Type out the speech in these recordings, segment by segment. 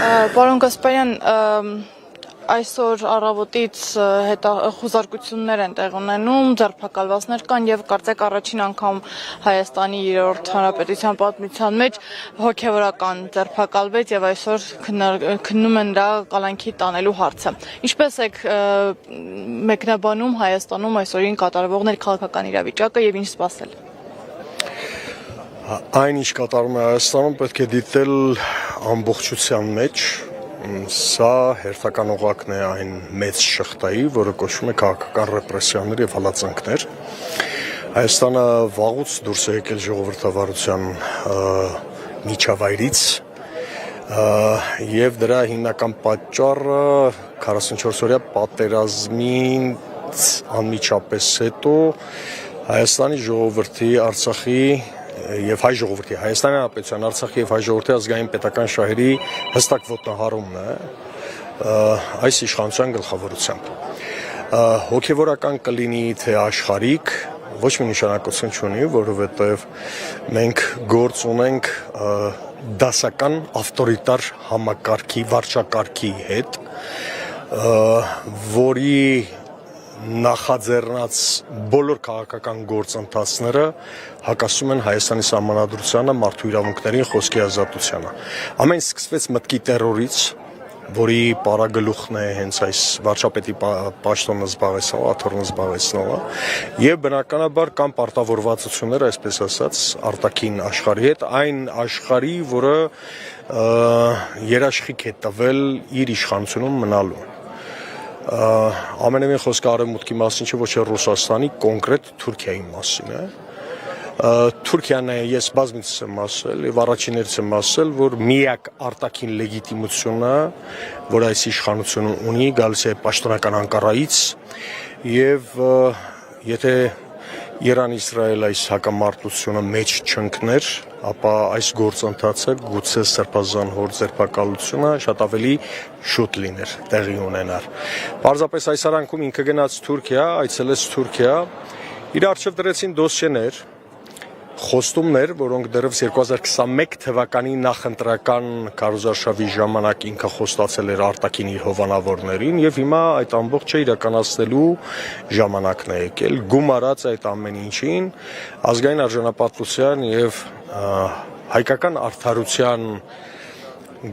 Պարոն Գասպարյան, այսօր առավոտից խուզարկություններ են տեղ ունենում, ձերբակալվածներ կան եւ կարծեք առաջին անգամ Հայաստանի 3-րդ հանրապետության պատմության մեջ հոգեվորական ձերբակալվեց եւ այսօր քննում են նրա կալանքի տանելու հարցը։ Ինչպես եք մեկնաբանում Հայաստանում այսօրին կատարվողներ քաղաքական իրավիճակը եւ ինչ սպասել։ Այն ինչ կատարում է Հայաստանում պետք է դիտել ամբողջության մեջ, սա հերթական օղակն է այն մեծ շղթայի, որը կոչվում է քաղաքական ռեպրեսիաներ եւ հալածանքներ։ Հայաստանը վաղուց դուրս է եկել ժողովրդավարության միջավայրից եւ դրա հիմնական պատճառը 44-օրյա պատերազմից անմիջապես հետո Հայաստանի ժողովրդի, Արցախի եւ հայ ժողովրդի, Հայաստանի Հանրապետության, Արցախի եւ հայ ժողովրդի ազգային պետական շահերի հստակ ոտնահարումն է այս իշխանության գլխավորությամբ։ Հոգեվորական կլինի թե աշխարհիկ, ոչ մի նշանակություն չունի, որովհետեւ մենք գործ ունենք դասական ավտորիտար համակարգի, վարչակարգի հետ, որի նախաձեռնած բոլոր քաղաքական գործընթացները հակասում են Հայաստանի սահմանադրությանը, մարդու իրավունքներին, խոսքի ազատությանը։ Ամեն սկսվեց մտքի տերորից, որի պարագլուխն է հենց այս վարչապետի պաշտոնը զբաղեցնողը, աթոռը զբաղեցնողը, եւ բնականաբար կան պարտավորվածություններ, այսպես ասած, արտաքին աշխարհի հետ, այն աշխարհի, որը երաշխիք է տվել իր իշխանությունում մնալու։ Ամենևին խոսքը արևմուտքի մասին չէ, ոչ էլ Ռուսաստանի, կոնկրետ Թուրքիայի մասին է։ Թուրքիան է, ես բազմիցս եմ ասել եւ առաջիններից եմ ասել, որ միակ արտաքին լեգիտիմությունը, որ այս իշխանությունը ունի, գալիս է պաշտոնական Անկարայից եւ եթե Իրան-Իսրայել այս հակամարտությունը մեջ չընկներ, ապա այս գործընթացը գուցե սրբազան հոր ձերբակալությունը շատ ավելի շուտ լիներ, տեղի ունենար։ Պարզապես այս արանքում ինքը գնաց Թուրքիա, այցելեց Թուրքիա, իր առջև դրեցին դոսիեներ, խոստումներ, որոնք դեռևս 2021 թվականի նախընտրական քարոզարշավի ժամանակ ինքը խոստացել էր արտաքին իր հովանավորներին եւ հիմա այդ ամբողջը իրականացնելու ժամանակն է եկել, գումարած այդ ամեն ինչին ազգային արժանապատվության եւ հայկական արդարության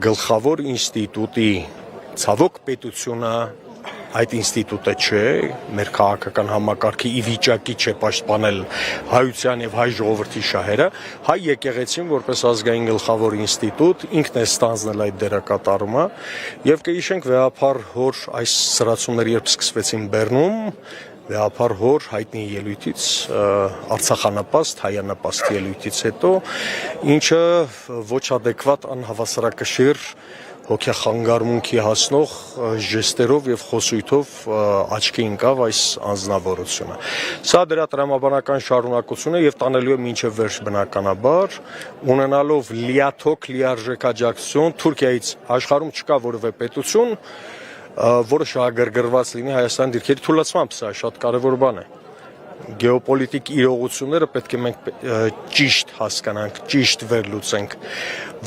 գլխավոր ինստիտուտի ցավոք պետությունը այդ ինստիտուտը չէ, մեր քաղաքական համակարգի ի վիճակի չէ պաշտպանել հայության եւ հայ ժողովրդի շահերը, հայ եկեղեցին որպես ազգային գլխավոր ինստիտուտ ինքն է ստանձնել այդ դերակատարումը եւ կհիշենք վեհապար հոր այս սրացումները երբ սկսվեցին Բեռնում, վեհապար հոր հայտնի ելույթից արցախանապաստ, հայանապաստ ելույթից հետո, ինչը ոչ adekvat անհավասարակշիռ հոգեխանգարմունքի հասնող ժեստերով եւ խոսույթով աչքի ընկավ այս անձնավորությունը։ Սա դրա տրամաբանական շարունակությունը եւ տանելու է մինչեւ վերջ բնականաբար, ունենալով լիաթոք լիարժեք աջակցություն Թուրքիայից աշխարհում չկա որևէ պետություն, որը շահագրգռված լինի Հայաստանի դիրքերի թուլացմամբ, սա շատ կարեւոր բան է։ Գեոպոլիտիկ իրողությունները պետք է մենք ճիշտ հասկանանք, ճիշտ վերլուծենք,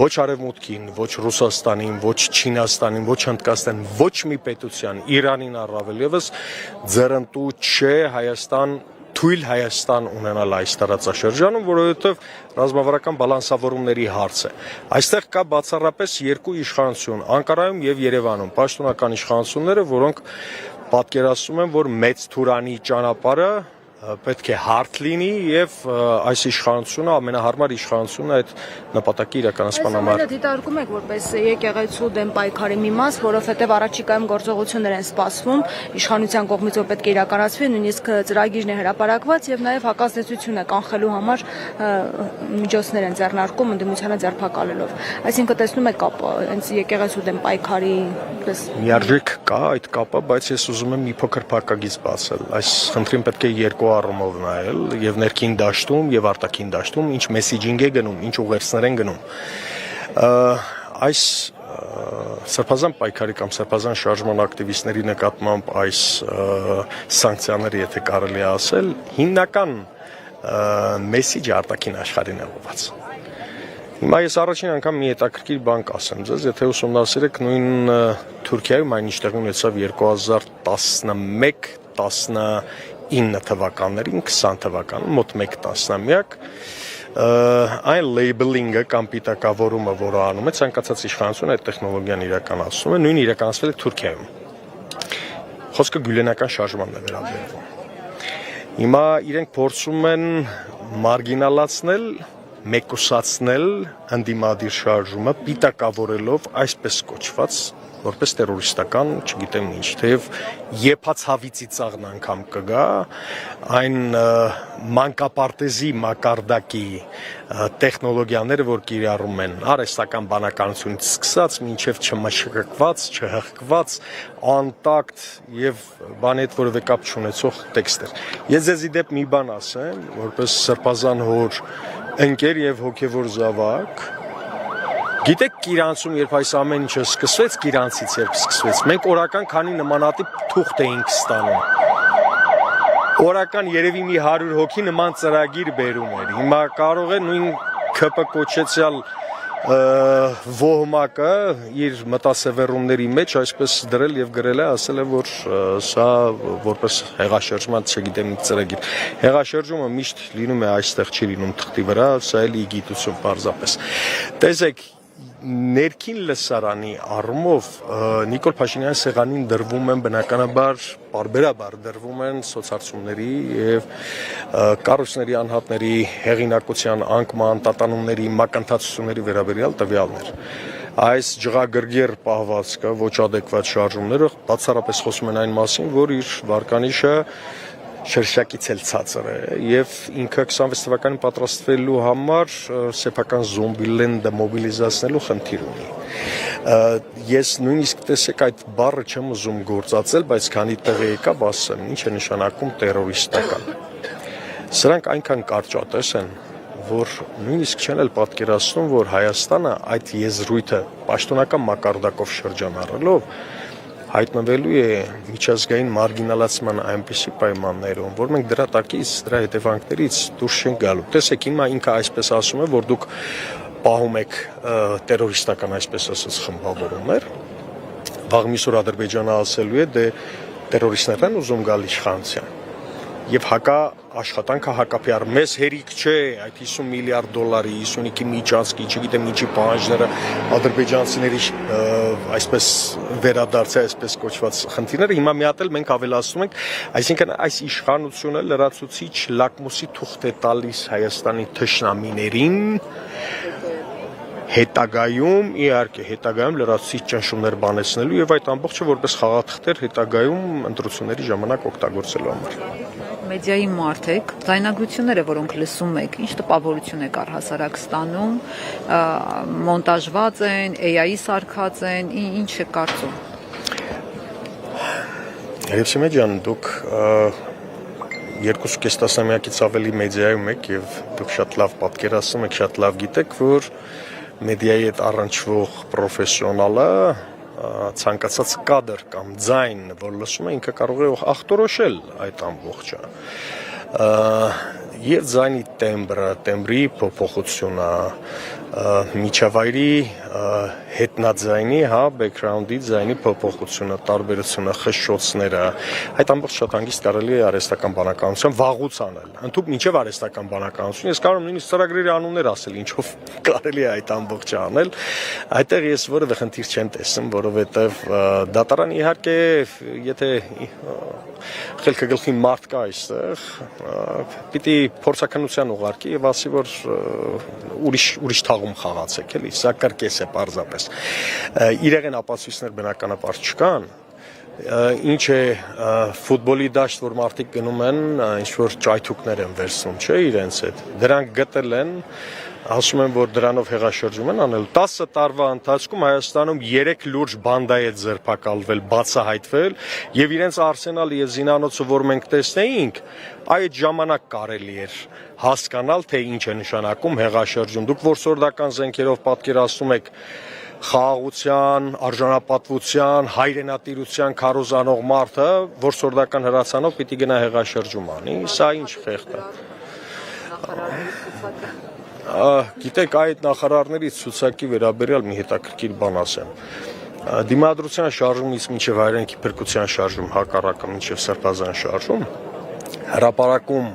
ոչ արևմուտքին, ոչ Ռուսաստանին, ոչ Չինաստանին, ոչ Հնդկաստանին, ոչ մի պետության, Իրանին առավել եւս ձեռնտու չէ Հայաստան, թույլ Հայաստան ունենալ այս տարածաշրջանում, որովհետեւ ռազմավարական բալանսավորումների հարց է։ Այստեղ կա բացառապես երկու իշխանություն, Անկարայում եւ Երևանում, պաշտոնական իշխանությունները, որոնք պատկերացնում են, որ մեծ Թուրանի ճանապարհը պետք է հարթ լինի եւ այս իշխանությունը ամենահարմար իշխանությունն է այդ նպատակի իրականացման համար։ Այս դիտարկում եք որպես եկեղեցու դեմ պայքարի մի մաս, որովհետեւ առաջիկայում գործողություններ են սպասվում, իշխանության կողմից որ պետք է իրականացվի, նույնիսկ ծրագիրն է հրապարակված եւ նաեւ հակազդեցություն է կանխելու համար միջոցներ են ձեռնարկում ընդդիմությանը ձերբակալելով։ Այսինքն տեսնում եք կապը հենց եկեղեցու դեմ պայքարի պես միարժեք կա այդ կապը, բայց ես ուզում եմ մի փոքր փակագիծ բացել։ Այս խնդրին պետք է երկու առումով նայել եւ ներքին դաշտում եւ արտաքին դաշտում ինչ մեսեջինգ է գնում, ինչ ուղերձներ են գնում։ Այս սրբազան պայքարի կամ սրբազան շարժման ակտիվիստների նկատմամբ այս սանկցիաները, եթե կարելի է ասել, հիմնական մեսեջը արտաքին աշխարհին է ուղղված։ Հիմա ես առաջին անգամ մի հետաքրքիր բան կասեմ ձեզ, եթե ուսումնասիրեք նույն Թուրքիայում այն ինչ տեղի ունեցավ 2011-19 թվականներին, 20 թվականին, մոտ 1 տասնամյակ, այն labeling-ը կամ պիտակավորումը, որը անում է, ցանկացած իշխանություն այդ տեխնոլոգիան իրականացնում է, նույն իրականացվել է Թուրքիայում։ Խոսքը գյուլենական շարժմանն է վերաբերվում։ Հիմա իրենք փորձում են մարգինալացնել, մեկուսացնել ընդդիմադիր շարժումը, պիտակավորելով այսպես կոչված որպես տերորիստական, չգիտեմ ինչ, թեև եփացավիցի ծաղն անգամ կգա, այն մանկապարտեզի մակարդակի տեխնոլոգիաները, որ կիրառում են արհեստական բանականությունից սկսած, մինչև չմշկկված, չհղկված, անտակտ եւ բանի հետ որևէ կապ չունեցող տեքստեր։ Ես ձեզի դեպ մի բան ասեմ, որպես սրբազան հոր ընկեր եւ հոգեվոր զավակ, գիտեք Կիրանցում երբ այս ամեն ինչը սկսվեց, Կիրանցից երբ սկսվեց, մենք օրական քանի նմանատիպ թուղթ էինք ստանում։ Օրական երևի մի 100 հոգի նման ծրագիր բերում էր։ Հիմա կարող է նույն ԿՊ կոչեցյալ ոհմակը իր մտասևեռումների մեջ այսպես դրել եւ գրել է, ասել է, որ սա որպես հեղաշրջման, չգիտեմ, ծրագիր։ Հեղաշրջումը միշտ լինում է այստեղ, չի լինում թղթի վրա, սա էլ իգիտություն պարզապես։ Տեսեք, ներքին լսարանի առումով Նիկոլ Փաշինյանի սեղանին դրվում են բնականաբար բարբերաբար դրվում են սոցհարցումների եւ կառույցների անհատների հեղինակության անկման, տատանումների, մակընթացությունների վերաբերյալ տվյալներ։ Այս ջղագրգիռ պահվածքը, ոչ ադեկվատ շարժումները բացառապես խոսում են այն մասին, որ իր վարկանիշը շրշակից էլ ցածր է եւ ինքը 26 թվականին պատրաստվելու համար սեփական զոմբիլենդը մոբիլիզացնելու խնդիր ունի։ Ես նույնիսկ տեսեք այդ բառը չեմ ուզում գործածել, բայց քանի տեղ եկա, ասեմ, ինչ է նշանակում տերորիստական։ Սրանք այնքան կարճատես են, որ նույնիսկ չեն էլ պատկերացնում, որ Հայաստանը այդ եզրույթը պաշտոնական մակարդակով շրջանառելով հայտնվելու է միջազգային մարգինալացման այնպիսի պայմաններում, որ մենք դրա տակից, դրա հետևանքներից դուրս չենք գալու։ Տեսեք, հիմա ինքը այսպես ասում է, որ դուք պահում եք տերորիստական, այսպես ասած, խմբավորումներ, վաղ միսօր Ադրբեջանը ասելու է, դե տերորիստներն են ուզում գալ իշխանության։ Եվ աշխատանքը հակապիար մեզ հերիք չէ այդ 50 միլիարդ դոլարի 55-ի միջանցքի, չգիտեմ ինչի պահանջները ադրբեջանցիների այսպես վերադարձի այսպես կոչված խնդիրները հիմա մի հատ էլ մենք ավելացնում ենք, այսինքն այս իշխանությունը լրացուցիչ լակմուսի թուղթ է տալիս Հայաստանի թշնամիներին հետագայում, իհարկե, հետագայում լրացուցիչ ճնշումներ բանեցնելու եւ այդ ամբողջը որպես խաղաթղթեր հետագայում ընտրությունների ժամանակ օգտագործելու համար։ Մեդիայի մարդ եք, ձայնագրությունները, որոնք լսում եք, ինչ տպավորություն եք առհասարակ ստանում, մոնտաժված են, AI-ի սարքած են, ինչ եք կարծում։ Երևսիմե ջան, դուք 2.5 տասնամյակից ավելի մեդիայում եք եւ դուք շատ լավ պատկերացնում եք, շատ լավ գիտեք, որ մեդիայի հետ առնչվող պրոֆեսիոնալը ցանկացած կադր կամ ձայն, որ լսում է, ինքը կարող է ախտորոշել այդ ամբողջը։ Եվ ձայնի տեմբրի փոփոխությունը, միջավայրի հետնաձայնի, բեքգրաունդի ձայնի փոփոխությունը, տարբերությունը, խշշոցները, այդ ամբողջ շատ հանգիստ կարելի է արհեստական բանականության վաղուց անել։ Ընդհանուր մինչև արհեստական բանականություն, ես կարող եմ նույնիսկ ծրագրերի անուններ ասել, ինչով կարելի է այդ ամբողջը անել։ Այդտեղ ես որևէ խնդիր չեմ տեսնում, որովհետև դատարան իհարկե, եթե խելքը գլխի մարդ կա այստեղ, պիտի փորձաքննության ուղարկի եւ ասի, որ ուրիշ թաղում խաղացեք, էլի, սա կրկես է պարզապես։ Իրեղեն ապացույցներ բնականաբար չկան, ինչ է ֆուտբոլի դաշտ, որ մարդիկ գնում են, ինչ որ ճայթուկներ են վերցնում, չէ, իրենց հետ։ Դրանք գտել են, ասում են, որ դրանով հեղաշրջում են անել։ 10 տարվա ընթացքում Հայաստանում 3 լուրջ բանդա է ձերբակալվել, բացահայտվել, եւ իրենց արսենալը եւ զինանոցը, որ մենք տեսնեինք, այդ ժամանակ կարելի էր հասկանալ, թե ինչ է նշանակում հեղաշրջում։ Դուք որսորդական զենքերով պատկերացնում եք խաղաղության, արժանապատվության, հայրենատիրության քարոզանող մարդը, որսորդական հրացանով պիտի գնա հեղաշրջում անի, սա ինչ խեղդ է։ Գիտեք, այդ նախարարների ցուցակի վերաբերյալ մի հետաքրքիր բան ասեմ։ Դիմադրության շարժումից մինչև հայրենիքի փրկության շարժում, հակառակը մինչև սրբազան շարժում, հրապարակում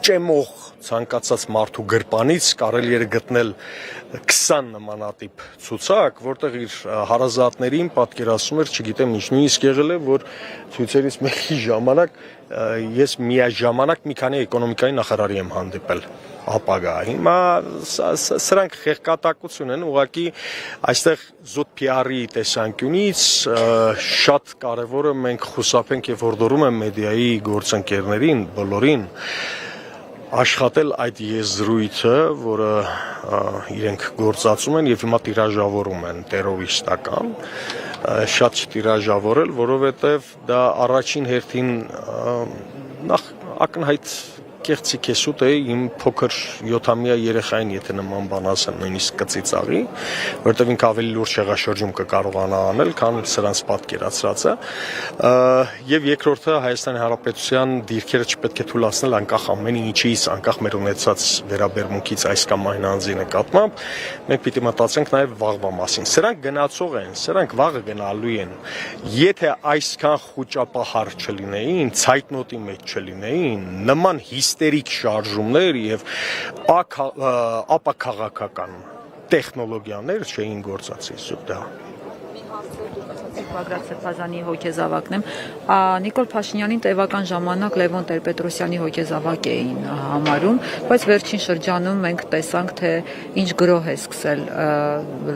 ճեմող ցանկացած մարդու գրպանից կարելի էր գտնել 20 նմանատիպ ցուցակ, որտեղ իր հարազատներին պատկերացնում էր, չգիտեմ ինչ, նույնիսկ եղել է, որ ցույցերից մեկի ժամանակ ես միաժամանակ մի քանի էկոնոմիկայի նախարարի եմ հանդիպել ապագա։ Հիմա սրանք խեղկատակություն են, ուղղակի այստեղ զուտ PR-ի տեսանկյունից շատ կարևորը մենք խուսափենք եւ հորդորում եմ մեդիայի գործընկերներին, բոլորին աշխատել այդ եզրույթը, որը իրենք գործածում են եւ հիմա տիրաժավորում են տերորիստական, շատ չտիրաժավորել, որովհետեւ դա առաջին հերթին նախ ակնհայտ կեղծիք է սուտ է իմ փոքր 7-ամյա երեխային, եթե նման բան ասեմ, նույնիսկ կծիծաղի, որտեղ ինքը ավելի լուրջ շեղաշրջում կկարողանա անել, քան սրանց պատկերացրածը, եւ երկրորդը Հայաստանի Հանրապետության դիրքերը չպետք է թույլատրել անկախ ամեն ինչից, անկախ մեր ունեցած վերաբերմունքից այս կամ այն անձի նկատմամբ, մենք պիտի մտածենք նաեւ վաղվա մասին։ Սրանք գնացող են, սրանք վաղը գնալու են։ Եթե այսքան խոճապահար չլինեին, ցայտնոտի մեջ չլինեին, նման հիստերիկ շարժումներ եւ ապաքաղաքական տեխնոլոգիաներ չէին գործածի դա։ Բագրատ Սրբազանի հոգեզավակն եմ։ Նիկոլ Փաշինյանին տևական ժամանակ Լևոն Տեր-Պետրոսյանի հոգեզավակ էին համարում, բայց վերջին շրջանում մենք տեսանք, թե ինչ գրոհ է սկսել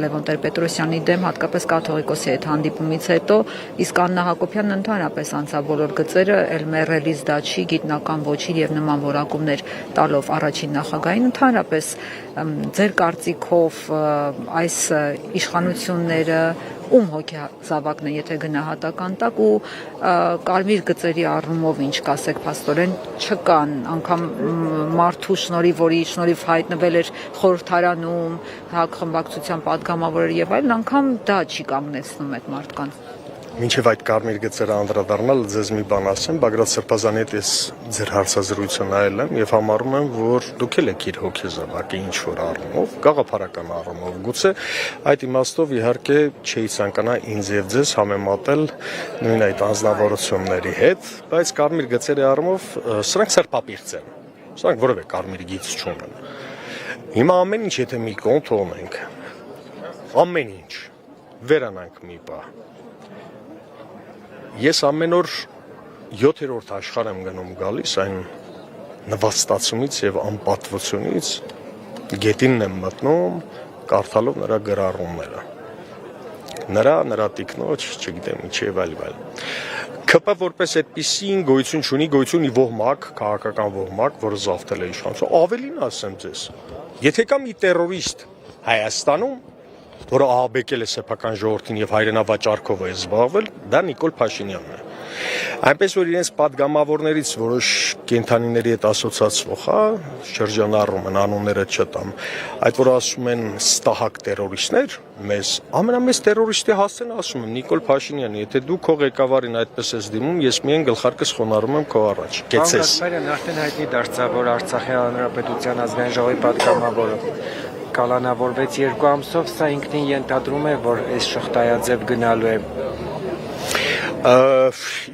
Լևոն Տեր-Պետրոսյանի դեմ, հատկապես կաթողիկոսի հետ հանդիպումից հետո, իսկ Աննա Հակոբյանն ընդհանրապես անցավ բոլոր գծերը, Էլմերելից դաչի, գիտնական ոչի եւ նման որակումներ տալով առաջին նախագահին, ընդհանրապես ձեր կարծիքով այս իշխանությունները ում հոգեզավակն է, եթե գնահատական տակ ու կարմիր գծերի առումով ինչ կասեք փաստորեն չկան, անգամ մարդու շնորհիվ, որի շնորհիվ հայտնվել էր խորհրդարանում, հակխմբակցության падգամավորը եւ այլն, անգամ դա չի կանգնեցնում այդ մարդկանց։ Մինչև այդ կարմիր գծերը անդրադառնալ, ձեզ մի բան ասեմ, Բագրատ Սրբազանի հետ ես ձեր հարցազրույցը նայել եմ եւ համարում եմ, որ դուք էլ եք իր հոգեզավակը ինչ որ առումով, գաղափարական առումով, գուցե այդ իմաստով իհարկե չէի ցանկանա ինձ եւ ձեզ համեմատել նույն այդ անձնավորությունների հետ, բայց կարմիր գծերի առումով սրանք սրբապիղծ են, սրանք որևէ կարմիր գիծ չունեն։ Հիմա ամեն ինչ եթե մի կողմ թողնենք, ամեն ինչ վերանանք մի բա։ Ես ամեն օր 7-րդ աշխարհ եմ գնում գալիս այն նվաստացումից եւ անպատվությունից, գետինն եմ մտնում, կարդալով նրա գրառումները։ Նրա տիկնոջ, չգիտեմ ինչ եւ այլ։ ԿՊ որպես այդպիսին գոյություն չունի, գոյություն ունի ոհմակ, քաղաքական ոհմակ, որը զավթել է իշխանություն։ Ավելին ասեմ ձեզ, եթե կա մի տերորիստ Հայաստանում, որը ահաբեկել է սեփական ժողովրդին եւ հայրենավաճառքով է զբաղվել, դա Նիկոլ Փաշինյանն է։ Այնպես որ իրենց падգամավորներից որոշ կենթանիների հետ ասոցացվող, շրջանառում են, անունները չտամ, այդ որ ասում են ստահակ տերորիստներ, մեզ ամենամեծ տերորիստի հասցեն ասում եմ Նիկոլ Փաշինյանը, եթե դու քո ղեկավարին այդպես ես դիմում, ես միայն գլխարկս խոնարհում եմ քո առաջ։ Կեցես։ Արդեն հայտնի դարձավ, որ Արցախի հանրապետության ազգային ժողովի падգամավորը կալանավորվեց 2 ամսով, սա ինքնին ենթադրում է, որ այս շղթայաձև գնալու է։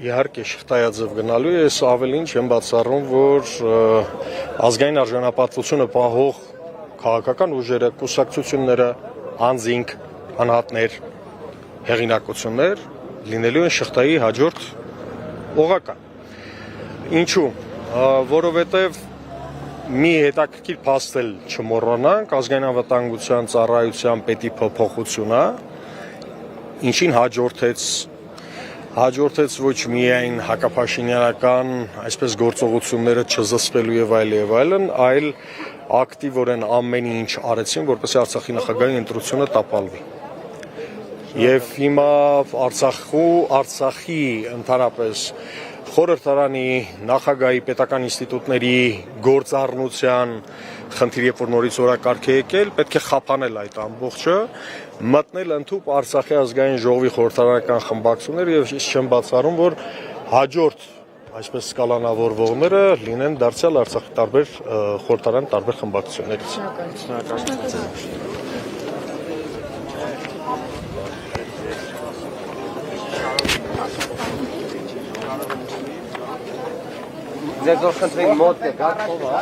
Իհարկե շղթայաձև գնալու է, ես ավելին չեմ բացառում, որ ազգային արժանապատվությունը պահող քաղաքական ուժերը, կուսակցությունները, անձինք, անհատներ, հեղինակություններ լինելու են շղթայի հաջորդ օղակը։ Ինչու՞, որովհետև մի հետաքրքիր փաստել չմոռանանք, ազգային անվտանգության ծառայության պետի փոփոխությունը, ինչին հաջորդեց ոչ միայն հակափաշինյանական այսպես գործողությունները չզսպելու եւ այլն, այլ ակտիվորեն ամեն ինչ արեցին, որպեսզի Արցախի նախագահի ընտրությունը տապալվի։ Եվ հիմա Արցախի ընդհանրապես խորհրդարանի նախագահի պետական ինստիտուտների գործառնության խնդիր, երբ որ նորից օրակարգ է եկել, պետք է խափանել այդ ամբողջը, մտնել ընդհուպ Արցախի ազգային ժողովի խորհրդարանական խմբակցություններ եւ ես չեմ բացառում, որ հաջորդ Այսպես կալանավորվողները լինեն դարձյալ Արցախի տարբեր խորհրդարան տարբեր խմբակցություններից։ Ձեր որ խնդրենք մոտ եկեք, ով է։